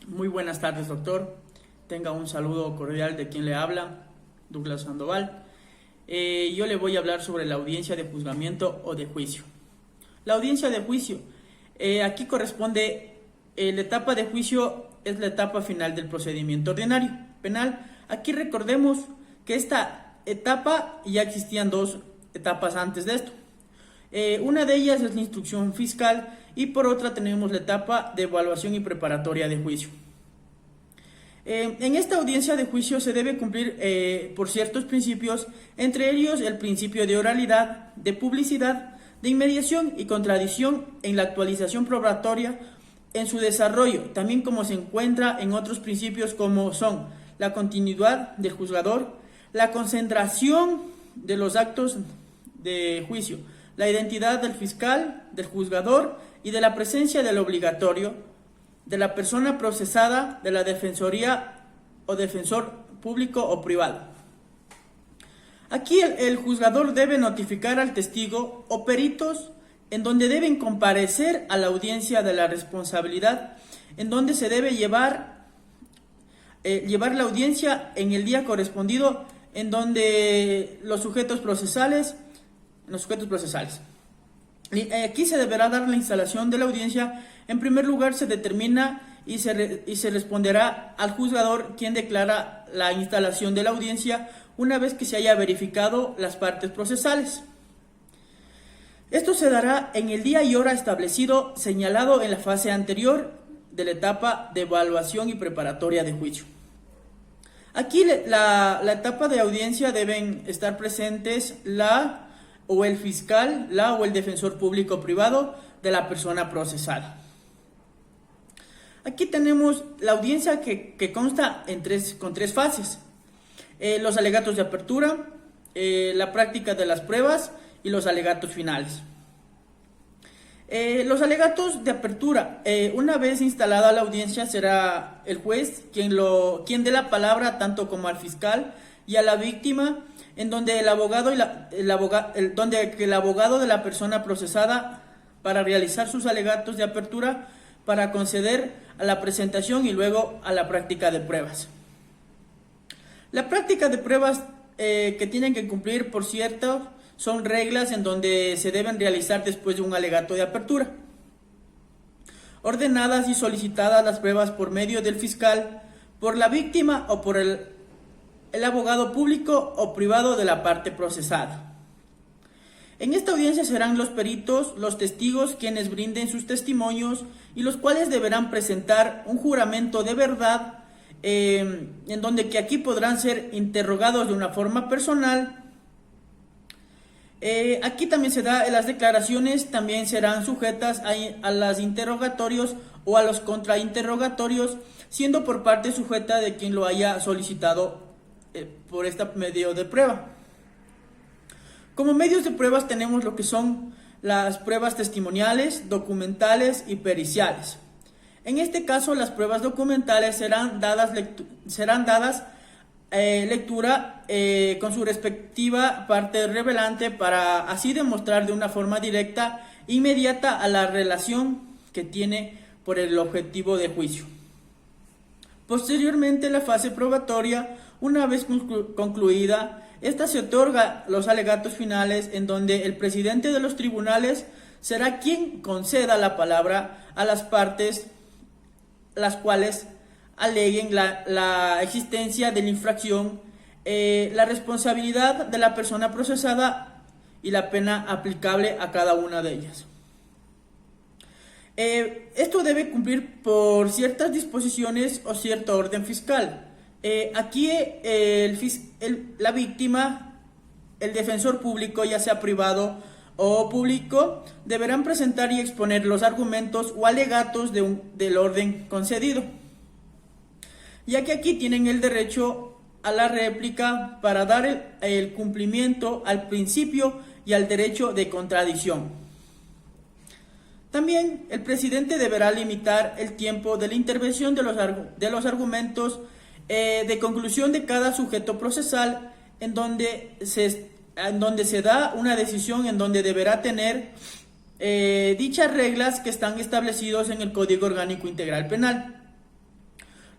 Muy buenas tardes, doctor. Tenga un saludo cordial de quien le habla, Douglas Sandoval. Yo le voy a hablar sobre la audiencia de juzgamiento o de juicio. La audiencia de juicio, aquí corresponde, la etapa de juicio es la etapa final del procedimiento ordinario penal. Aquí recordemos que esta etapa ya existían dos etapas antes de esto. Una de ellas es la instrucción fiscal y por otra tenemos la etapa de evaluación y preparatoria de juicio. En esta audiencia de juicio se debe cumplir por ciertos principios, entre ellos el principio de oralidad, de publicidad, de inmediación y contradicción en la actualización probatoria en su desarrollo, también como se encuentra en otros principios como son la continuidad del juzgador, la concentración de los actos de juicio, la identidad del fiscal, del juzgador y de la presencia del obligatorio, de la persona procesada, de la defensoría o defensor público o privado. Aquí el juzgador debe notificar al testigo o peritos en donde deben comparecer a la audiencia de la responsabilidad, en donde se debe llevar la audiencia en el día correspondido, en donde los sujetos procesales. Aquí se deberá dar la instalación de la audiencia. En primer lugar se determina y se responderá al juzgador quien declara la instalación de la audiencia una vez que se haya verificado las partes procesales. Esto se dará en el día y hora establecido, señalado en la fase anterior de la etapa de evaluación y preparatoria de juicio. Aquí la etapa de audiencia deben estar presentes la o el fiscal, la o el defensor público o privado de la persona procesada. Aquí tenemos la audiencia que consta con tres fases: los alegatos de apertura, la práctica de las pruebas y los alegatos finales. Los alegatos de apertura, una vez instalada la audiencia, será el juez quien dé la palabra tanto como al fiscal y a la víctima, en donde el abogado de la persona procesada para realizar sus alegatos de apertura para conceder a la presentación y luego a la práctica de pruebas. La práctica de pruebas que tienen que cumplir, por cierto, son reglas en donde se deben realizar después de un alegato de apertura. Ordenadas y solicitadas las pruebas por medio del fiscal, por la víctima o por el abogado público o privado de la parte procesada. En esta audiencia serán los peritos, los testigos quienes brinden sus testimonios y los cuales deberán presentar un juramento de verdad, en donde que aquí podrán ser interrogados de una forma personal. Aquí también se da las declaraciones, también serán sujetas a los interrogatorios o a los contrainterrogatorios, siendo por parte sujeta de quien lo haya solicitado por este medio de prueba. Como medios de pruebas tenemos lo que son las pruebas testimoniales, documentales y periciales. En este caso, las pruebas documentales serán dadas lectura con su respectiva parte revelante para así demostrar de una forma directa e inmediata a la relación que tiene por el objetivo de juicio. Posteriormente, la fase probatoria, una vez concluida, esta se otorga los alegatos finales, en donde el presidente de los tribunales será quien conceda la palabra a las partes, las cuales aleguen la existencia de la infracción, la responsabilidad de la persona procesada y la pena aplicable a cada una de ellas. Esto debe cumplir por ciertas disposiciones o cierto orden fiscal. Aquí la víctima, el defensor público, ya sea privado o público, deberán presentar y exponer los argumentos o alegatos del orden concedido, ya que aquí tienen el derecho a la réplica para dar el cumplimiento al principio y al derecho de contradicción. También el presidente deberá limitar el tiempo de la intervención de los argumentos de conclusión de cada sujeto procesal, en donde se da una decisión en donde deberá tener dichas reglas que están establecidos en el Código Orgánico Integral Penal.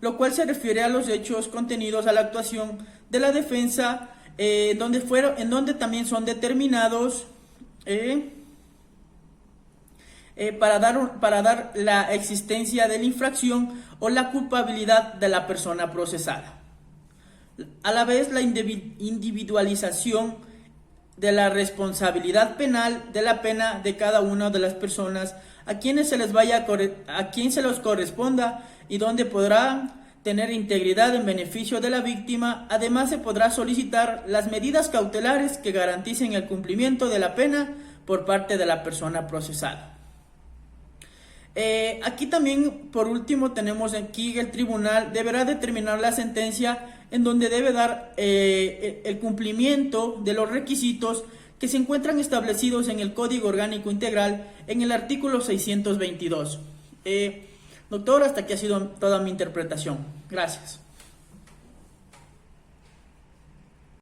lo cual se refiere a los hechos contenidos a la actuación de la defensa, en donde también son determinados para dar la existencia de la infracción o la culpabilidad de la persona procesada. A la vez, la individualización de la responsabilidad penal de la pena de cada una de las personas a quien se les corresponda, y donde podrá tener integridad en beneficio de la víctima. Además, se podrá solicitar las medidas cautelares que garanticen el cumplimiento de la pena por parte de la persona procesada. Aquí también, por último, tenemos aquí el tribunal deberá determinar la sentencia, en donde debe dar el cumplimiento de los requisitos que se encuentran establecidos en el Código Orgánico Integral en el artículo 622. Doctor, hasta aquí ha sido toda mi interpretación. Gracias.